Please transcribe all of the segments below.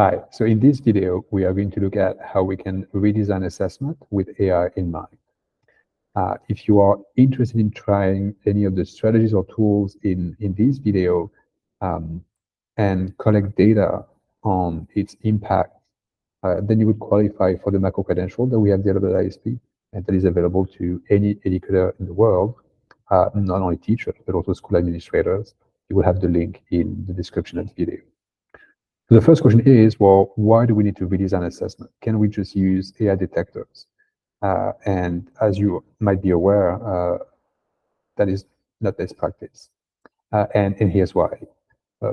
Hi, so in this video, we are going to look at how we can redesign assessment with AI in mind. If you are interested in trying any of the strategies or tools in this video and collect data on its impact, then you would qualify for the macro credential that we have developed at ISP and that is available to any educator in the world, not only teachers, but also school administrators. You will have the link in the description of the video. So the first question is, well, why do we need to redesign assessment? Can we just use AI detectors? And as you might be aware, that is not best practice. And here's why.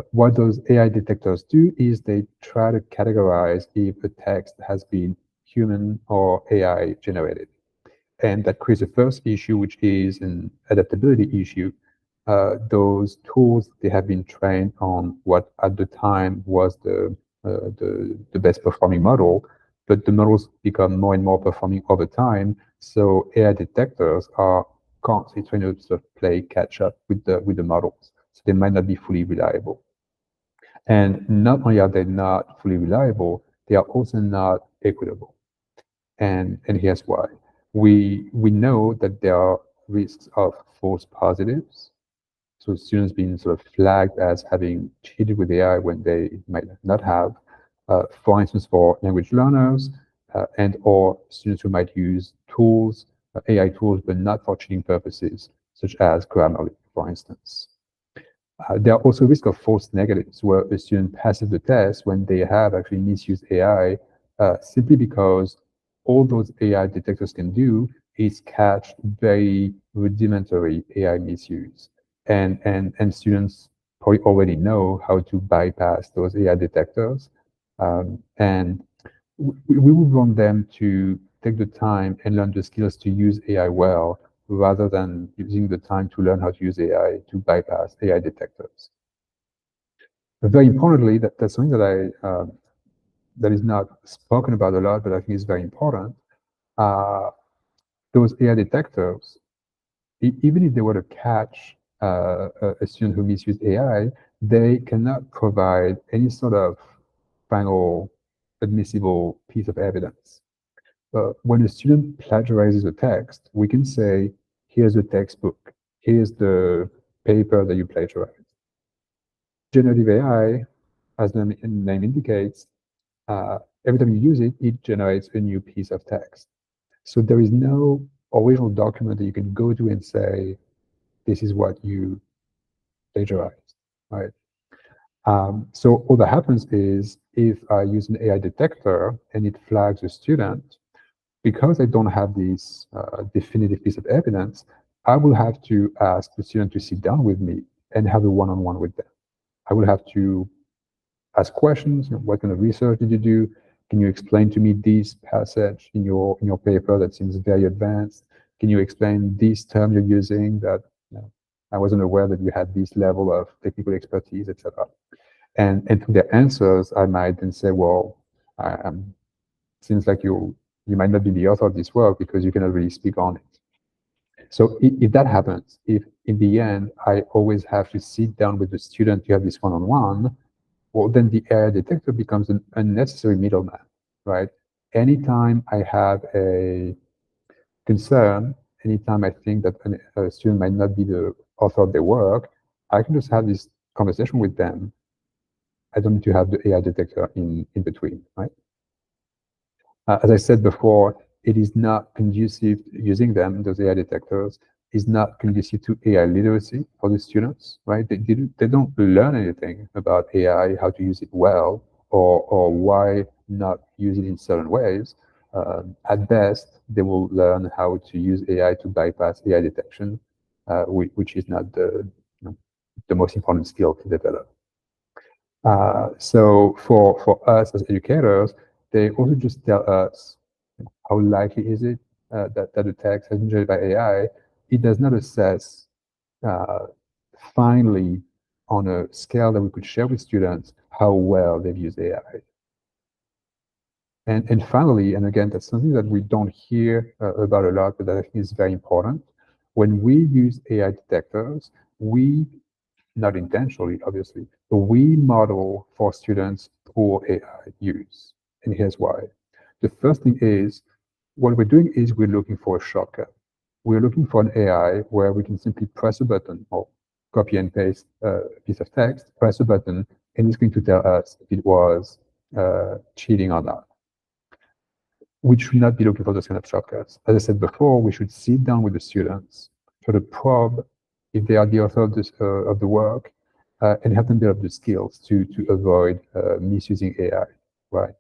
What those AI detectors do is they try to categorize if a text has been human or AI generated. And that creates a first issue, which is an adaptability issue. Those tools, they have been trained on what at the time was the best performing model, but the models become more and more performing over time. So AI detectors are constantly trying to sort of play catch up with the models. So they might not be fully reliable. And not only are they not fully reliable, they are also not equitable. And here's why. We know that there are risks of false positives. So students being sort of flagged as having cheated with AI when they might not have. For instance, for language learners and or students who might use tools, AI tools, but not for cheating purposes, such as Grammarly, for instance. There are also risks of false negatives, where a student passes the test when they have actually misused AI, simply because all those AI detectors can do is catch very rudimentary AI misuse. And students probably already know how to bypass those AI detectors. And we would want them to take the time and learn the skills to use AI well, rather than using the time to learn how to use AI to bypass AI detectors. But very importantly, that's something that is not spoken about a lot, but I think is very important. Those AI detectors, even if they were to catch a student who misused AI, they cannot provide any sort of final admissible piece of evidence. When a student plagiarizes a text, we can say, here's the textbook, here's the paper that you plagiarized. Generative AI, as the name indicates, every time you use it, it generates a new piece of text. So there is no original document that you can go to and say, this is what you plagiarized, right? So all that happens is if I use an AI detector and it flags a student, because I don't have this definitive piece of evidence, I will have to ask the student to sit down with me and have a one-on-one with them. I will have to ask questions. What kind of research did you do? Can you explain to me this passage in your paper that seems very advanced? Can you explain this term you're using that I wasn't aware that you had this level of technical expertise, etc. And to their answers, I might then say, well, seems like you might not be the author of this work because you cannot really speak on it. So if that happens, if in the end I always have to sit down with the student to have this one-on-one, well, then the AI detector becomes an unnecessary middleman, right? Anytime I have a concern, anytime I think that a student might not be the author of their work, I can just have this conversation with them. I don't need to have the AI detector in between, right? As I said before, it is not conducive, using them, those AI detectors, is not conducive to AI literacy for the students, right? They don't learn anything about AI, how to use it well, or why not use it in certain ways. At best, they will learn how to use AI to bypass AI detection, which is not the most important skill to develop. So for us as educators, they also just tell us how likely is it that the text has been generated by AI. It does not assess finally on a scale that we could share with students how well they've used AI. And finally, and again, that's something that we don't hear about a lot, but that I think is very important. When we use AI detectors, we not intentionally, obviously, but we model for students poor AI use. And here's why. The first thing is, what we're doing is we're looking for a shortcut. We're looking for an AI where we can simply press a button or copy and paste a piece of text, press a button, and it's going to tell us if it was cheating or not. We should not be looking for those kind of shortcuts. As I said before, we should sit down with the students, try to probe if they are the author of, of the work, and help them develop the skills to avoid misusing AI, right?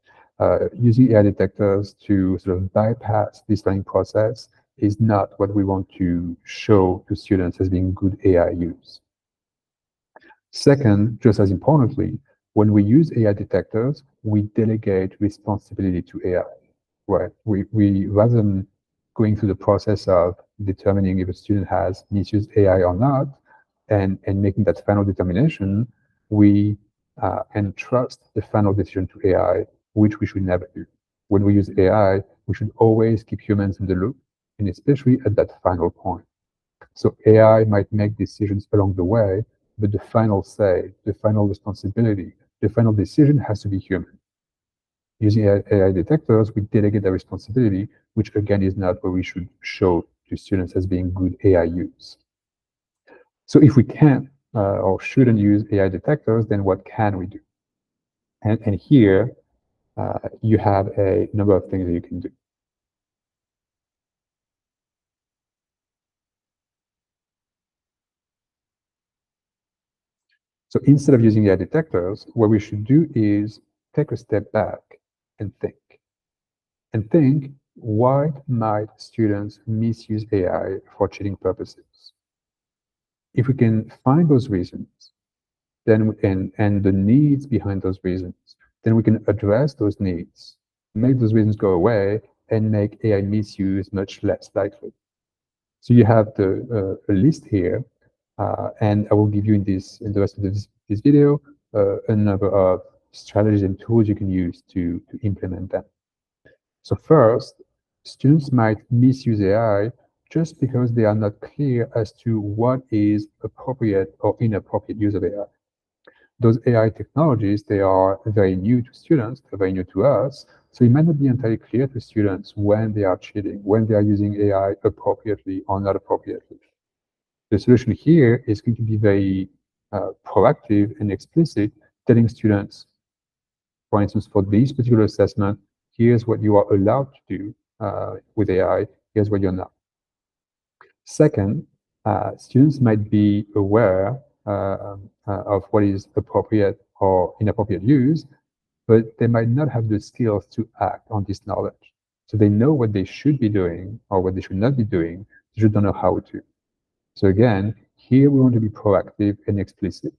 Using AI detectors to sort of bypass this learning process is not what we want to show to students as being good AI use. Second, just as importantly, when we use AI detectors, we delegate responsibility to AI. Right. We rather than going through the process of determining if a student has misused AI or not, and making that final determination, we entrust the final decision to AI, which we should never do. When we use AI, we should always keep humans in the loop, and especially at that final point. So AI might make decisions along the way, but the final say, the final responsibility, the final decision has to be human. Using AI detectors, we delegate the responsibility, which again is not what we should show to students as being good AI use. So if we can't or shouldn't use AI detectors, then what can we do? And here you have a number of things that you can do. So instead of using AI detectors, what we should do is take a step back and think. And think, why might students misuse AI for cheating purposes? If we can find those reasons, then and the needs behind those reasons, then we can address those needs, make those reasons go away, and make AI misuse much less likely. So you have the a list here, and I will give you in the rest of this video a number of strategies and tools you can use to implement them. So first, students might misuse AI just because they are not clear as to what is appropriate or inappropriate use of AI. Those AI technologies, they are very new to students, they're very new to us, so it might not be entirely clear to students when they are cheating, when they are using AI appropriately or not appropriately. The solution here is going to be very proactive and explicit, telling students, for instance, for this particular assessment, here's what you are allowed to do with AI, here's what you're not. Second, students might be aware of what is appropriate or inappropriate use, but they might not have the skills to act on this knowledge. So they know what they should be doing or what they should not be doing, they just don't know how to. So again, here we want to be proactive and explicit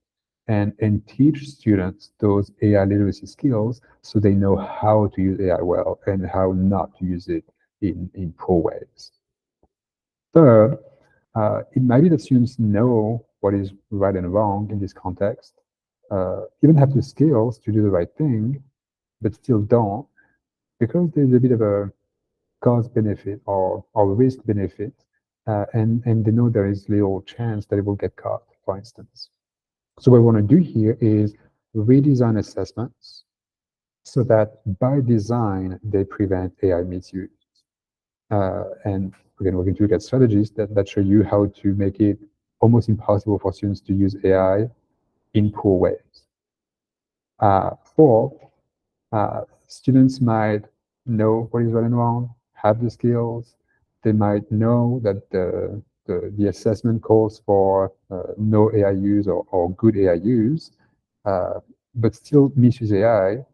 and teach students those AI literacy skills so they know how to use AI well and how not to use it in poor ways. Third, it might be that students know what is right and wrong in this context, even have the skills to do the right thing, but still don't, because there's a bit of a cost benefit or risk benefit, and they know there is little chance that it will get caught, for instance. So what we want to do here is redesign assessments so that by design, they prevent AI misuse. And again, we're going to look at strategies that show you how to make it almost impossible for students to use AI in poor ways. Four, students might know what is right and wrong, have the skills. They might know that the assessment calls for no AI use or good AI use, but still misuse AI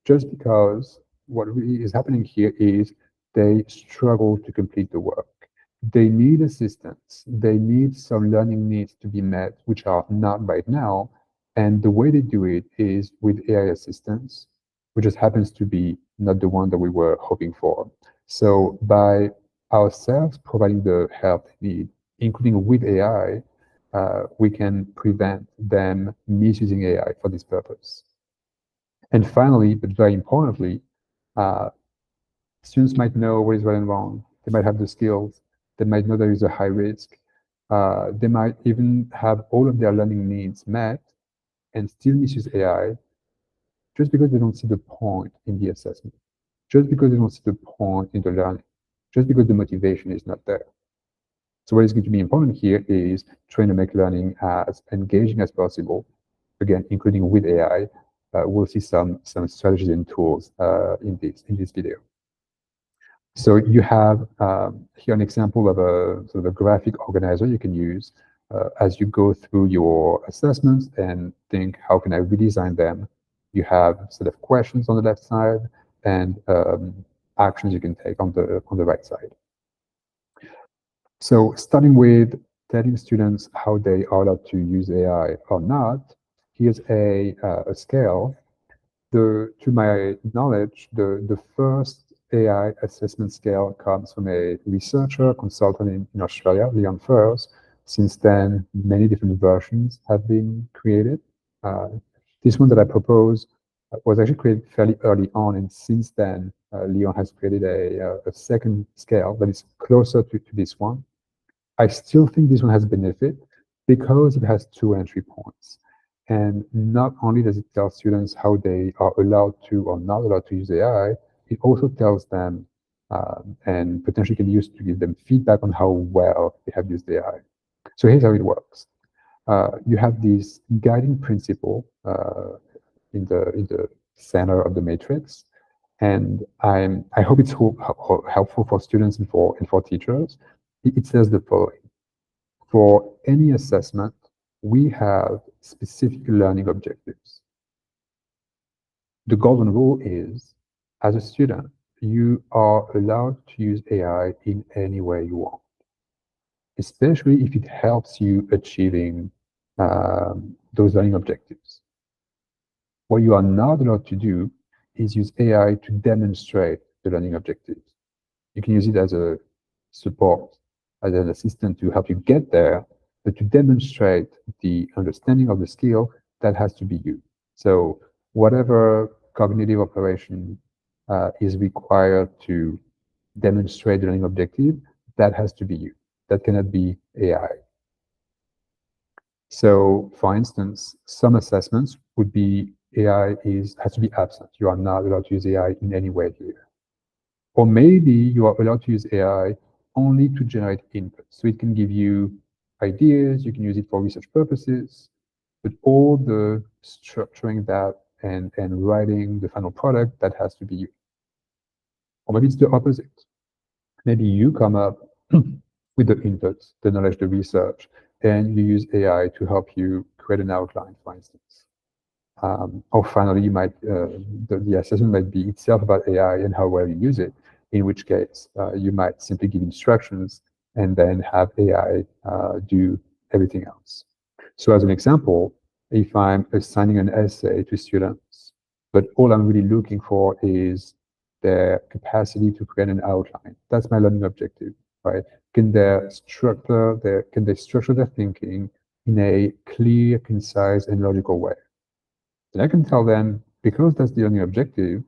just because what really is happening here is they struggle to complete the work. They need assistance. They need some learning needs to be met, which are not right now. And the way they do it is with AI assistance, which just happens to be not the one that we were hoping for. So by ourselves providing the help they need, including with AI, we can prevent them misusing AI for this purpose. And finally, but very importantly, students might know what is right and wrong. They might have the skills. They might know there is a high risk, They might even have all of their learning needs met and still misuse AI just because they don't see the point in the assessment, just because they don't see the point in the learning, just because the motivation is not there. So what is going to be important here is trying to make learning as engaging as possible, again, including with AI. We'll see some strategies and tools in this video. So you have here an example of a sort of a graphic organizer you can use as you go through your assessments and think, how can I redesign them? You have sort of questions on the left side and actions you can take on the right side. So starting with telling students how they are allowed to use AI or not, here's a scale. To my knowledge, the first AI assessment scale comes from a researcher, consultant in Australia, Leon Furse. Since then, many different versions have been created. This one that I propose was actually created fairly early on, and since then, Leon has created a second scale that is closer to this one. I still think this one has benefit because it has two entry points. And not only does it tell students how they are allowed to or not allowed to use AI, it also tells them and potentially can use to give them feedback on how well they have used AI. So here's how it works. You have this guiding principle in the center of the matrix. And I hope it's helpful for students and for teachers. It says the following. For any assessment, we have specific learning objectives. The golden rule is, as a student, you are allowed to use AI in any way you want, especially if it helps you achieving those learning objectives. What you are not allowed to do is use AI to demonstrate the learning objectives. You can use it as a support, as an assistant to help you get there, but to demonstrate the understanding of the skill, that has to be you. So whatever cognitive operation is required to demonstrate the learning objective, that has to be you. That cannot be AI. So for instance, some assessments would be AI has to be absent. You are not allowed to use AI in any way here. Or maybe you are allowed to use AI only to generate input. So it can give you ideas, you can use it for research purposes, but all the structuring that and writing the final product, that has to be you. Or maybe it's the opposite. Maybe you come up with the inputs, the knowledge, the research, and you use AI to help you create an outline, for instance. Or finally, you might the assessment might be itself about AI and how well you use it, in which case you might simply give instructions and then have AI do everything else. So as an example, if I'm assigning an essay to students, but all I'm really looking for is their capacity to create an outline, that's my learning objective, right? Can they structure their thinking in a clear, concise, and logical way? And I can tell them, because that's the only objective,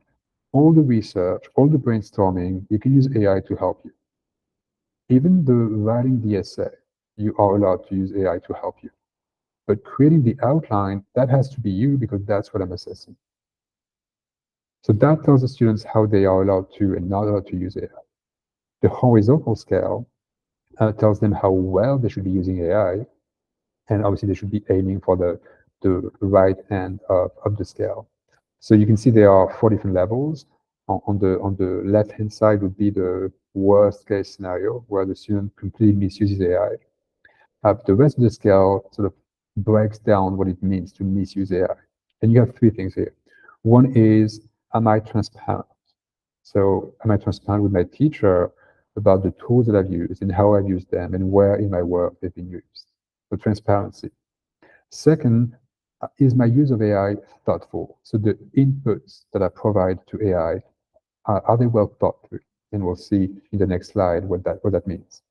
all the research, all the brainstorming, you can use AI to help you. Even the writing the essay, you are allowed to use AI to help you. But creating the outline, that has to be you, because that's what I'm assessing. So that tells the students how they are allowed to and not allowed to use AI. The horizontal scale tells them how well they should be using AI, and obviously they should be aiming for the right end of the scale. So you can see there are 4 different levels. On the left-hand side would be the worst case scenario, where the student completely misuses AI. The rest of the scale sort of breaks down what it means to misuse AI. And you have 3 things here. One is, am I transparent? So am I transparent with my teacher about the tools that I've used and how I've used them and where in my work they've been used? So transparency. Second, is my use of AI thoughtful? So the inputs that I provide to AI, are they well thought through? And we'll see in the next slide what that means.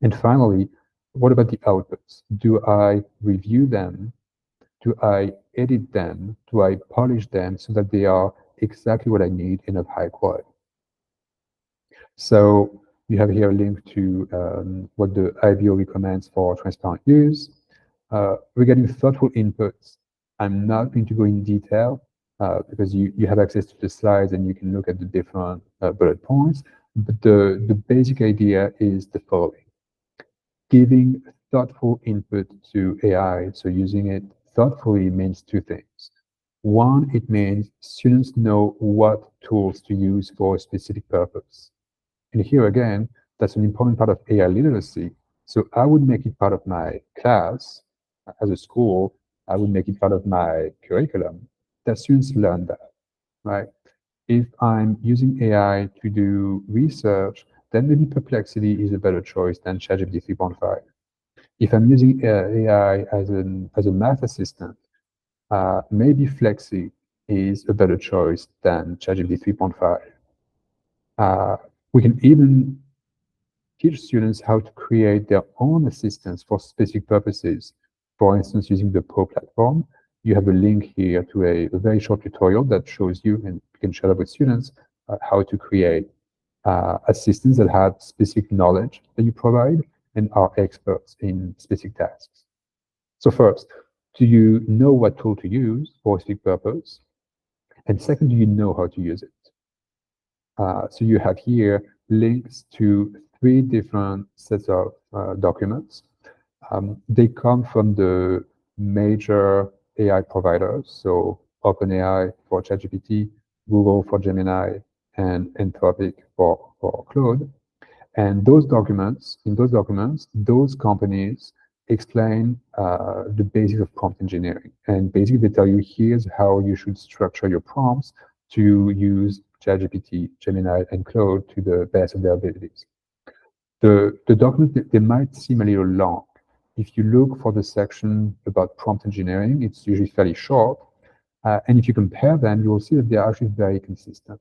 And finally, what about the outputs? Do I review them? Do I edit them? Do I polish them so that they are exactly what I need and of high quality? So You have here a link to what the IBO recommends for transparent use. Regarding thoughtful inputs, I'm not going to go in detail because you have access to the slides and you can look at the different bullet points. But the basic idea is the following. Giving thoughtful input to AI, so using it thoughtfully, means two things. One, it means students know what tools to use for a specific purpose. And here again, that's an important part of AI literacy. So I would make it part of my class as a school. I would make it part of my curriculum that students learn that, right? If I'm using AI to do research, then maybe Perplexity is a better choice than ChatGPT 3.5. If I'm using AI as a math assistant, maybe Flexi is a better choice than ChatGPT 3.5. We can even teach students how to create their own assistants for specific purposes. For instance, using the Pro platform, you have a link here to a very short tutorial that shows you, and you can share that with students, how to create assistants that have specific knowledge that you provide and are experts in specific tasks. So first, do you know what tool to use for a specific purpose? And second, do you know how to use it? So you have here links to 3 different sets of documents. They come from the major AI providers, so OpenAI for ChatGPT, Google for Gemini, and Anthropic for Claude. And those documents, in those documents, those companies explain the basics of prompt engineering. And basically, they tell you here's how you should structure your prompts to use ChatGPT, Gemini, and Claude to the best of their abilities. The documents, they might seem a little long. If you look for the section about prompt engineering, it's usually fairly short. And if you compare them, you will see that they are actually very consistent.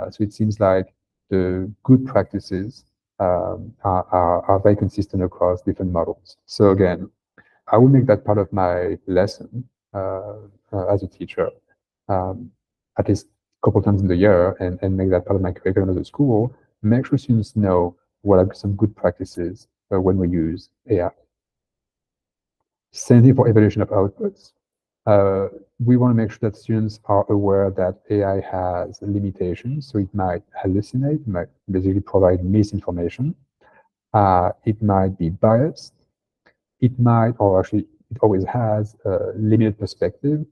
So it seems like the good practices are very consistent across different models. So again, I will make that part of my lesson as a teacher, at least a couple times in the year, and make that part of my curriculum as a school. Make sure students know what are some good practices when we use AI. Same thing for evaluation of outputs. We want to make sure that students are aware that AI has limitations, so it might hallucinate, it might basically provide misinformation. It might be biased. It might, or actually it always has, a limited perspective,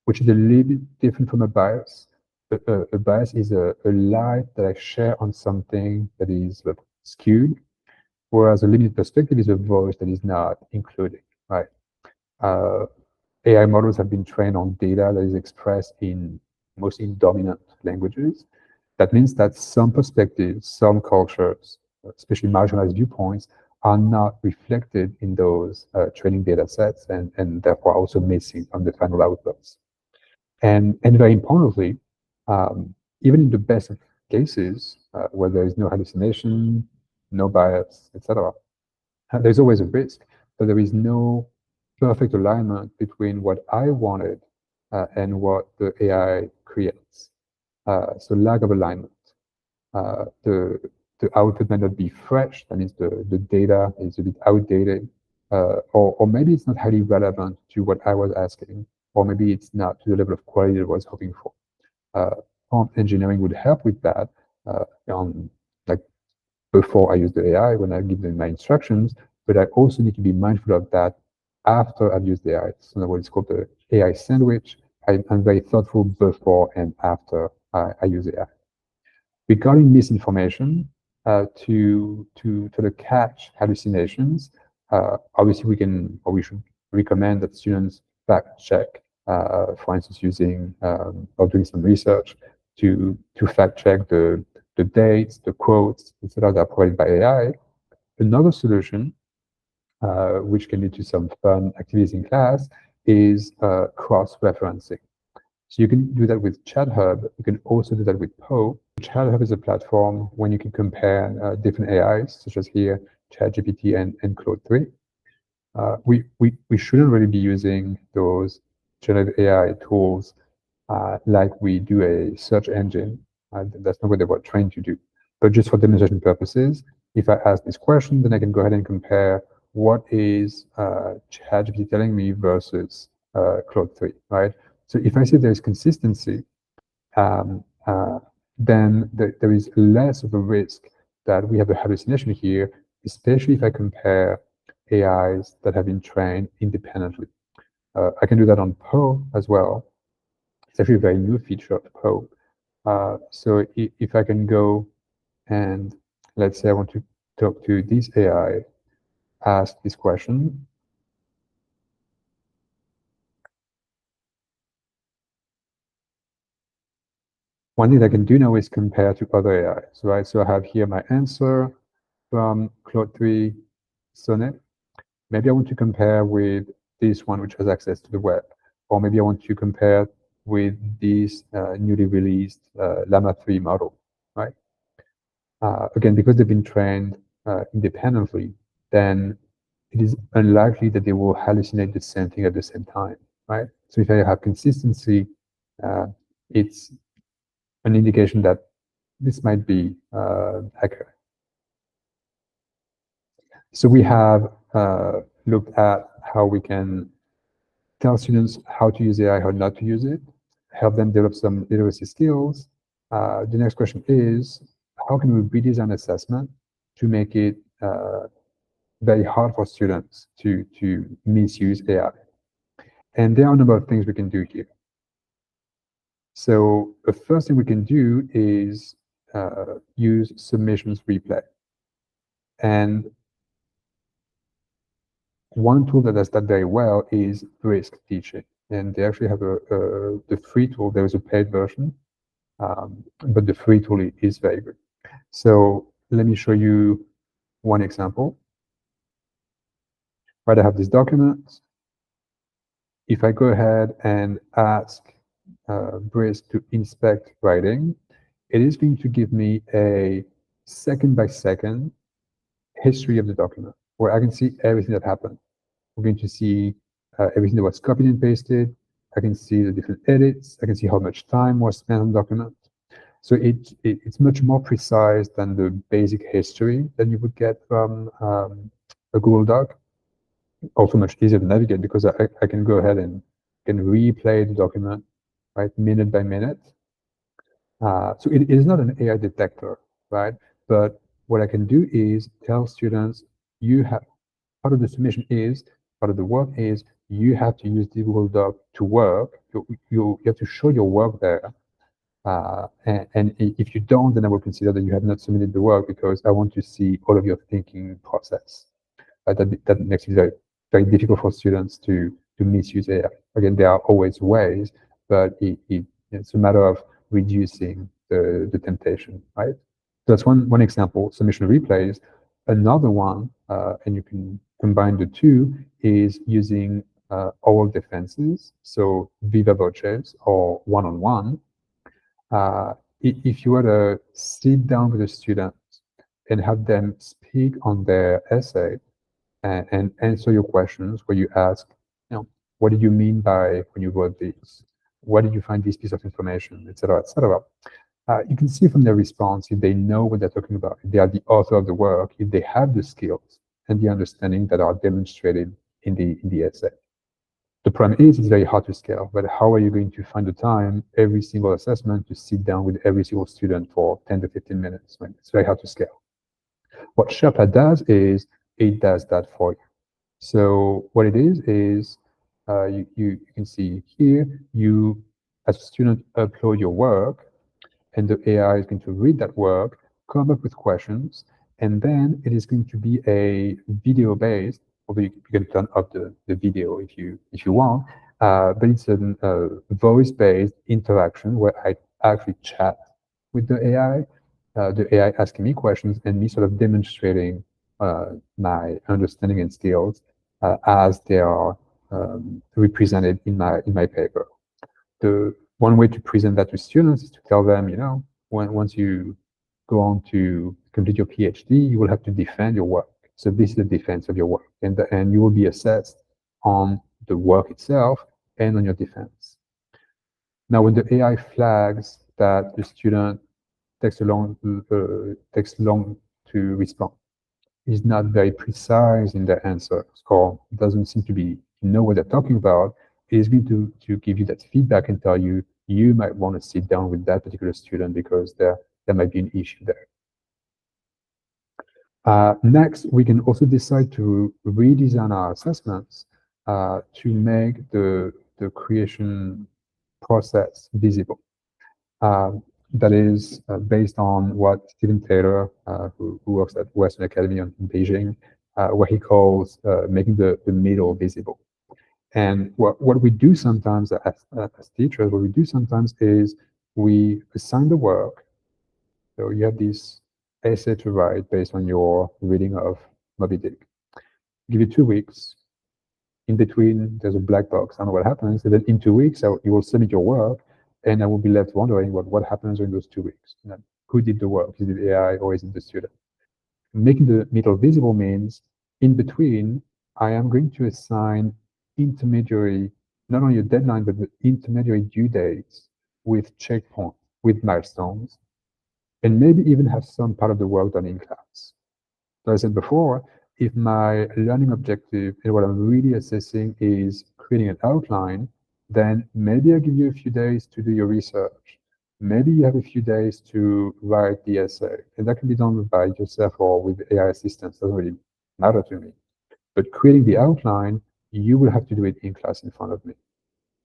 which is a little bit different from a bias. A bias is a light that I share on something that is skewed, whereas a limited perspective is a voice that is not included, right? AI models have been trained on data that is expressed in mostly dominant languages. That means that some perspectives, some cultures, especially marginalized viewpoints, are not reflected in those training data sets and therefore also missing from the final outputs. And very importantly, even in the best of cases, where there is no hallucination, no bias, etc., there's always a risk that there is no perfect alignment between what I wanted and what the AI creates. So lack of alignment. The output might not be fresh, that means the data is a bit outdated, or maybe it's not highly relevant to what I was asking, or maybe it's not to the level of quality that I was hoping for. Prompt engineering would help with that, like before I use the AI, when I give them my instructions, but I also need to be mindful of that after I've used the AI. So what it's called the AI sandwich. I'm very thoughtful before and after I use AI. Regarding misinformation, to catch hallucinations, obviously we can, or we should recommend that students fact check, for instance, using or doing some research to fact check the dates, the quotes, etc., that are provided by AI. Another solution, which can lead to some fun activities in class, is cross-referencing. So you can do that with ChatHub. You can also do that with Poe. ChatHub is a platform when you can compare different AIs, such as here, ChatGPT and Claude 3. We shouldn't really be using those generative AI tools like we do a search engine. That's not what they were trained to do. But just for demonstration purposes, If I ask this question, then I can go ahead and compare what is ChatGPT telling me versus Claude 3, right? So if I see there's consistency, then there is less of a risk that we have a hallucination here, especially if I compare AIs that have been trained independently. I can do that on Poe as well. It's actually a very new feature of Poe. So if I can go and let's say I want to talk to this AI, ask this question. One thing I can do now is compare to other AIs, right? So I have here my answer from Claude 3 Sonnet. Maybe I want to compare with this one, which has access to the web. Or maybe I want to compare with this newly released Llama 3 model, right? Again, because they've been trained independently, then it is unlikely that they will hallucinate the same thing at the same time, right? So if I have consistency, it's an indication that this might be accurate. So we have looked at how we can tell students how to use AI, how not to use it, help them develop some literacy skills. The next question is, how can we redesign assessment to make it very hard for students to misuse AI? And there are a number of things we can do here. So the first thing we can do is use submissions replay. And one tool that does that very well is Brisk Teaching. And they actually have the free tool. There is a paid version, but the free tool is very good. So let me show you one example. Right, I have this document. If I go ahead and ask Brisk to inspect writing, it is going to give me a second-by-second history of the document, where I can see everything that happened. We're going to see everything that was copied and pasted. I can see the different edits. I can see how much time was spent on the document. So it's much more precise than the basic history that you would get from a Google Doc. Also much easier to navigate because I can go ahead and can replay the document, right, minute by minute. So it is not an AI detector, right? But what I can do is tell students, you have, part of the submission is, part of the work is, you have to use the Google Doc to work. You have to show your work there. And if you don't, then I will consider that you have not submitted the work because I want to see all of your thinking process. That makes it very, very difficult for students to misuse AI. Again, there are always ways, but it's a matter of reducing the temptation, right? So that's one example, submission replays. Another one, and you can combine the two, is using oral defenses, so viva voces or one-on-one. If you were to sit down with a student and have them speak on their essay and answer your questions, where you ask, what did you mean by when you wrote this? Where did you find this piece of information, et cetera, et cetera. You can see from their response if they know what they're talking about, if they are the author of the work, if they have the skills and the understanding that are demonstrated in the essay. The problem is it's very hard to scale, but how are you going to find the time every single assessment to sit down with every single student for 10 to 15 minutes? It's very hard to scale. What Sherpa does is it does that for you. So what it is you can see here, you as a student upload your work, and the AI is going to read that work, come up with questions, and then it is going to be a video-based, although you can turn up the video if you want, but it's a voice-based interaction where I actually chat with the AI asking me questions and me sort of demonstrating my understanding and skills as they are represented in my paper. The one way to present that to students is to tell them, once you go on to complete your PhD, you will have to defend your work. So this is the defense of your work, and you will be assessed on the work itself and on your defense. Now, when the AI flags that the student takes long to respond, is not very precise in their answers or doesn't seem to be know what they're talking about, it is going to give you that feedback and tell you you might want to sit down with that particular student because there might be an issue there. Next, we can also decide to redesign our assessments to make the creation process visible. That is based on what Stephen Taylor, who works at Western Academy in Beijing, what he calls making the middle visible. And what we do sometimes as teachers, what we do sometimes is we assign the work. So you have this essay to write based on your reading of Moby Dick. Give you 2 weeks. In between, there's a black box. I don't know what happens. And then in 2 weeks, you will submit your work, and I will be left wondering what happens in those 2 weeks. You know, who did the work? Is it AI or is it the student? Making the middle visible means in between, I am going to assign intermediary, not only a deadline, but the intermediary due dates with checkpoints, with milestones, and maybe even have some part of the work done in class. So I said before, if my learning objective and what I'm really assessing is creating an outline, then maybe I give you a few days to do your research. Maybe you have a few days to write the essay, and that can be done by yourself or with AI assistance. Doesn't really matter to me. But creating the outline, you will have to do it in class in front of me.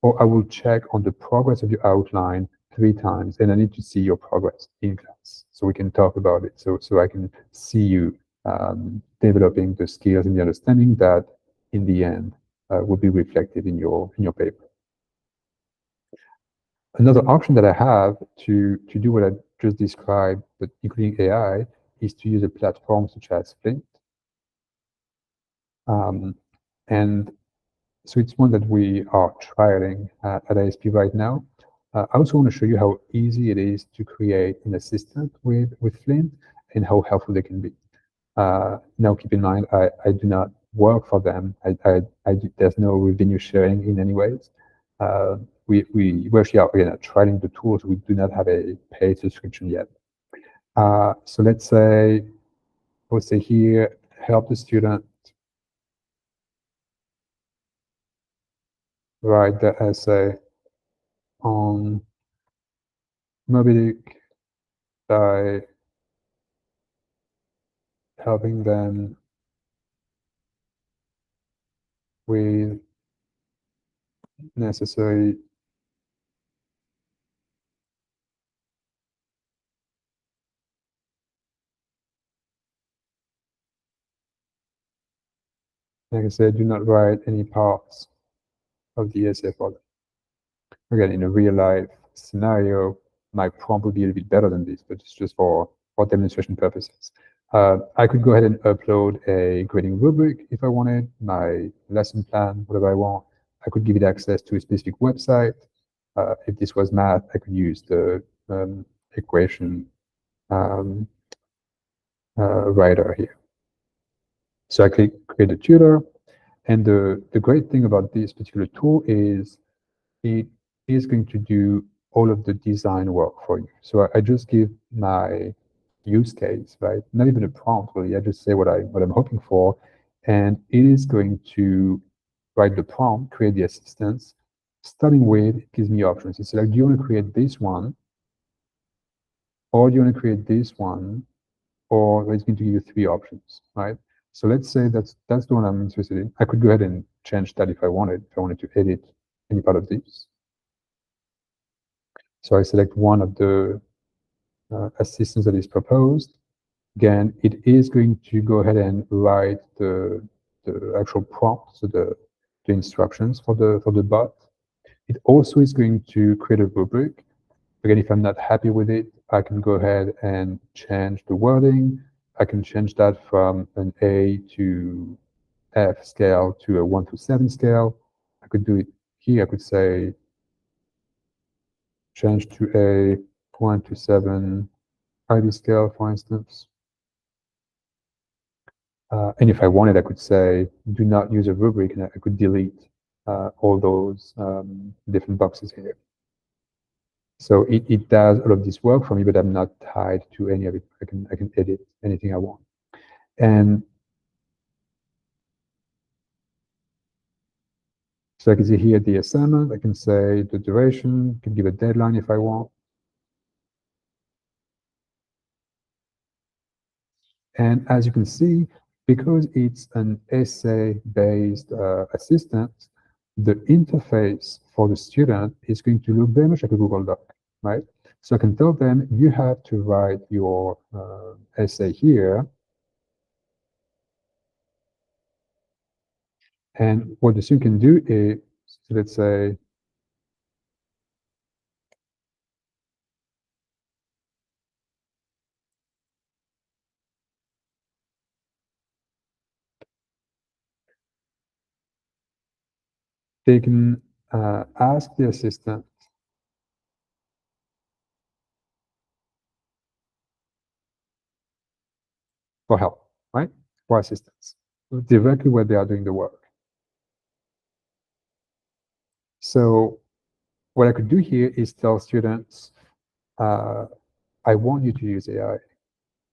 Or I will check on the progress of your outline 3 times, and I need to see your progress in class so we can talk about it. So I can see you developing the skills and the understanding that in the end will be reflected in your paper. Another option that I have to do what I just described, but including AI, is to use a platform such as Flint. And so it's one that we are trialing at ISP right now. I also want to show you how easy it is to create an assistant with Flint and how helpful they can be. Now, keep in mind, I do not work for them. There's no revenue sharing in any ways. We actually are again trialing the tools. We do not have a paid subscription yet. So let's say, here, help the student write the essay on Moby Dick by helping them with necessary like I said, do not write any parts of the essay for them. Again, in a real life scenario, my prompt would be a little bit better than this, but it's just for demonstration purposes. I could go ahead and upload a grading rubric if I wanted, my lesson plan, whatever I want. I could give it access to a specific website. If this was math, I could use the equation writer here. So I click create a tutor. And the great thing about this particular tool is it is going to do all of the design work for you. So I just give my use case, right? Not even a prompt, really. I just say what I'm hoping for, and it is going to write the prompt, create the assistance. Starting with, it gives me options. It's like, do you want to create this one, or do you want to create this one, or it's going to give you 3 options, right? So let's say that's the one I'm interested in. I could go ahead and change that if I wanted to edit any part of this. So I select one of the assistance that is proposed. Again, it is going to go ahead and write the actual prompt, so the instructions for the bot. It also is going to create a rubric. Again, if I'm not happy with it, I can go ahead and change the wording. I can change that from an A to F scale to a 1 to 7 scale. I could do it here. I could say change to a 1 to 7 IB scale, for instance. And if I wanted, I could say, do not use a rubric, and I could delete all those different boxes here. So it does all of this work for me, but I'm not tied to any of it. I can edit anything I want. And So I can see here the assignment, I can say the duration, I can give a deadline if I want. And as you can see, because it's an essay-based assistant, the interface for the student is going to look very much like a Google Doc, right? So I can tell them, you have to write your essay here. And what the student can do is, so let's say, they can ask the assistant for help, right? For assistance, directly where they are doing the work. So what I could do here is tell students, I want you to use AI,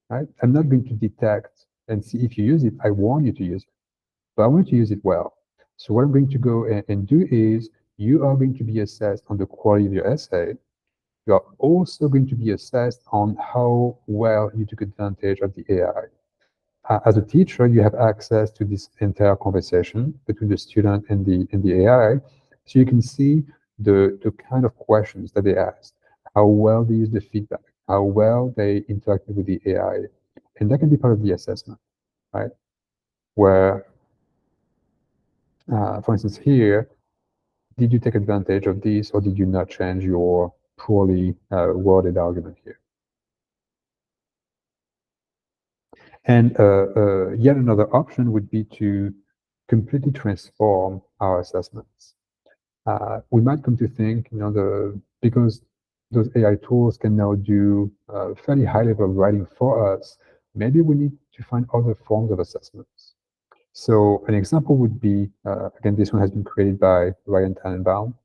right? I'm not going to detect and see if you use it. I want you to use it, but I want you to use it well. So what I'm going to go and do is, you are going to be assessed on the quality of your essay. You are also going to be assessed on how well you took advantage of the AI. As a teacher, you have access to this entire conversation between the student and the AI, so you can see the kind of questions that they asked, how well they use the feedback, how well they interacted with the AI, and that can be part of the assessment, right? Where, for instance, here, did you take advantage of this, or did you not change your poorly worded argument here? And yet another option would be to completely transform our assessments. We might come to think, because those AI tools can now do fairly high level of writing for us, maybe we need to find other forms of assessments. So an example would be, again, this one has been created by Ryan Tannenbaum.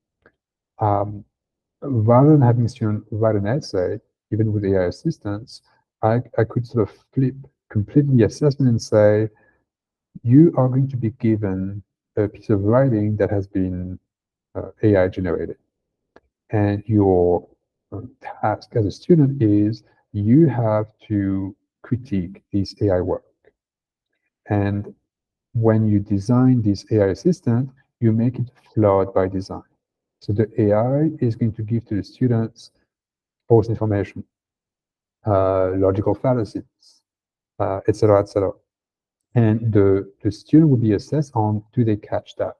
Rather than having students write an essay, even with AI assistance, I could sort of flip completely the assessment and say, you are going to be given a piece of writing that has been AI generated. And your task as a student is, you have to critique this AI work. And when you design this AI assistant, you make it flawed by design. So the AI is going to give to the students false information, logical fallacies, etc., etc. And the student will be assessed on, do they catch that?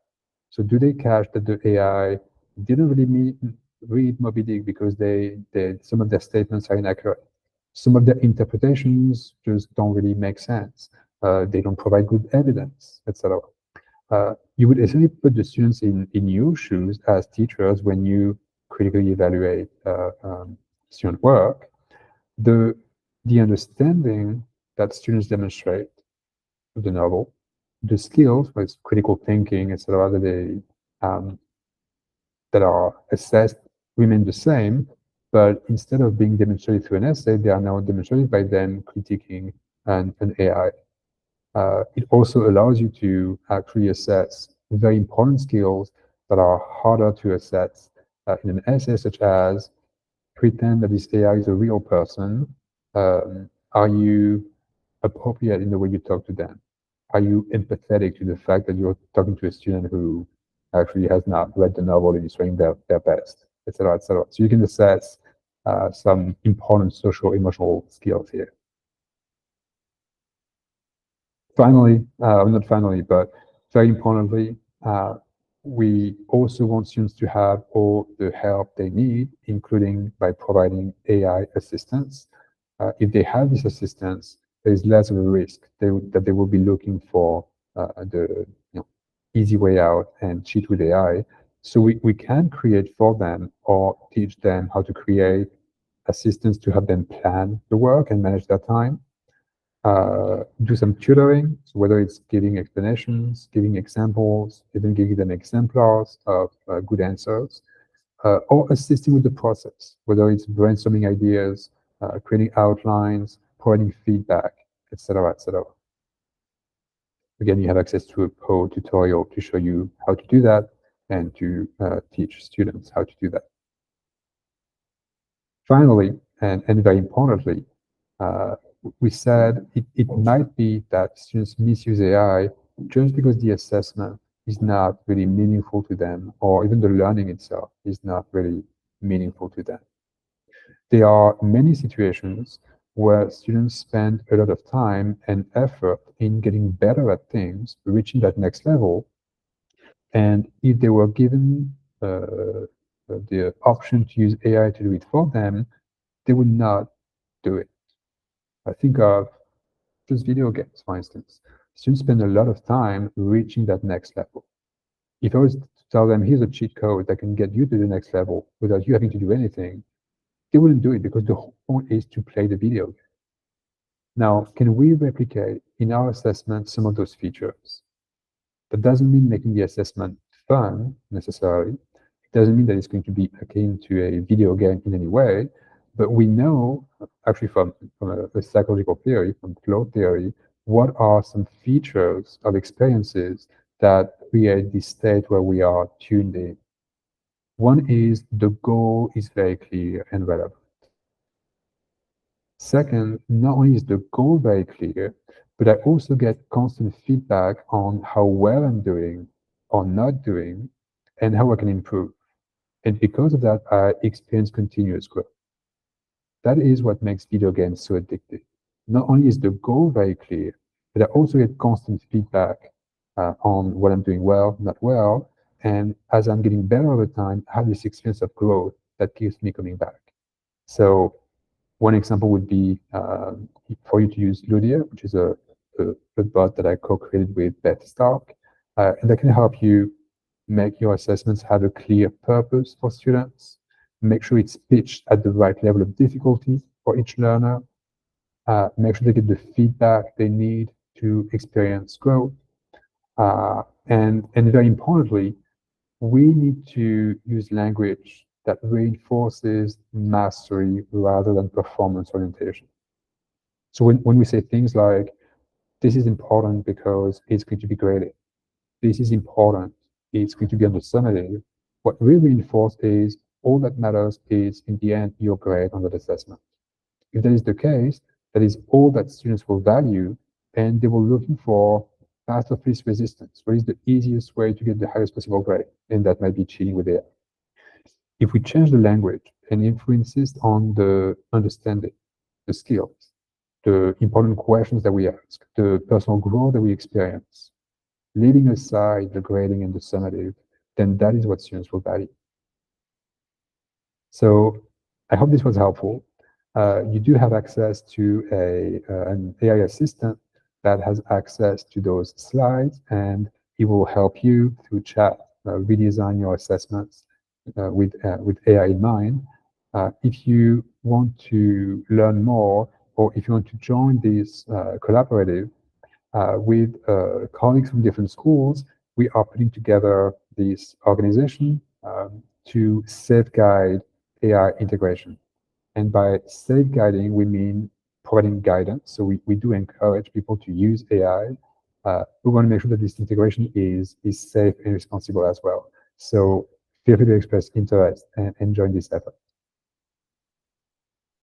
So do they catch that the AI didn't really read Moby Dick because some of their statements are inaccurate. Some of their interpretations just don't really make sense. They don't provide good evidence, etc. You would essentially put the students in your shoes as teachers when you critically evaluate student work. The understanding that students demonstrate of the novel, the skills, like critical thinking, etc., that are assessed remain the same, but instead of being demonstrated through an essay, they are now demonstrated by them critiquing an AI. It also allows you to actually assess very important skills that are harder to assess in an essay, such as pretend that this AI is a real person. Are you appropriate in the way you talk to them? Are you empathetic to the fact that you're talking to a student who actually has not read the novel and is trying their best, etc., etc.? So you can assess some important social emotional skills here. Finally, not finally, but very importantly, we also want students to have all the help they need, including by providing AI assistance. If they have this assistance, there is less of a risk that they will be looking for the easy way out and cheat with AI. So we can create for them or teach them how to create assistance to help them plan the work and manage their time. Do some tutoring, so whether it's giving explanations, giving examples, even giving them exemplars of good answers, or assisting with the process, whether it's brainstorming ideas, creating outlines, providing feedback, etc., etc. Again, you have access to a Poe tutorial to show you how to do that. and to teach students how to do that. Finally, and very importantly, we said it might be that students misuse AI just because the assessment is not really meaningful to them, or even the learning itself is not really meaningful to them. There are many situations where students spend a lot of time and effort in getting better at things, reaching that next level. And if they were given the option to use AI to do it for them, they would not do it. I think of just video games, for instance. Students spend a lot of time reaching that next level. If I was to tell them, here's a cheat code that can get you to the next level without you having to do anything, they wouldn't do it because the whole point is to play the video game. Now, can we replicate in our assessment some of those features? That doesn't mean making the assessment fun necessarily. It doesn't mean that it's going to be akin to a video game in any way, but we know, actually from a psychological theory, from flow theory, what are some features of experiences that create this state where we are tuned in. One is the goal is very clear and relevant. Second, not only is the goal very clear, but I also get constant feedback on how well I'm doing or not doing and how I can improve. And because of that, I experience continuous growth. That is what makes video games so addictive. Not only is the goal very clear, but I also get constant feedback on what I'm doing well, not well. And as I'm getting better over time, I have this experience of growth that keeps me coming back. So one example would be for you to use Ludia, which is a bot that I co-created with Beth Stark, and that can help you make your assessments have a clear purpose for students, make sure it's pitched at the right level of difficulty for each learner, make sure they get the feedback they need to experience growth, and very importantly, we need to use language that reinforces mastery rather than performance orientation. So when we say things like, this is important because it's going to be graded, this is important, it's going to be on the summative, what we reinforce is all that matters is, in the end, your grade on that assessment. If that is the case, that is all that students will value, and they will looking for path of least resistance. What is the easiest way to get the highest possible grade? And that might be cheating with AI. If we change the language and if we insist on the understanding, the skills, the important questions that we ask, the personal growth that we experience, leaving aside the grading and the summative, then that is what students will value. So I hope this was helpful. You do have access to an AI assistant that has access to those slides, and it will help you through chat redesign your assessments with AI in mind. If you want to learn more, or if you want to join this collaborative with colleagues from different schools, we are putting together this organization to safeguard AI integration. And by safeguarding, we mean providing guidance. So we do encourage people to use AI. We want to make sure that this integration is safe and responsible as well. So feel free to express interest and join this effort.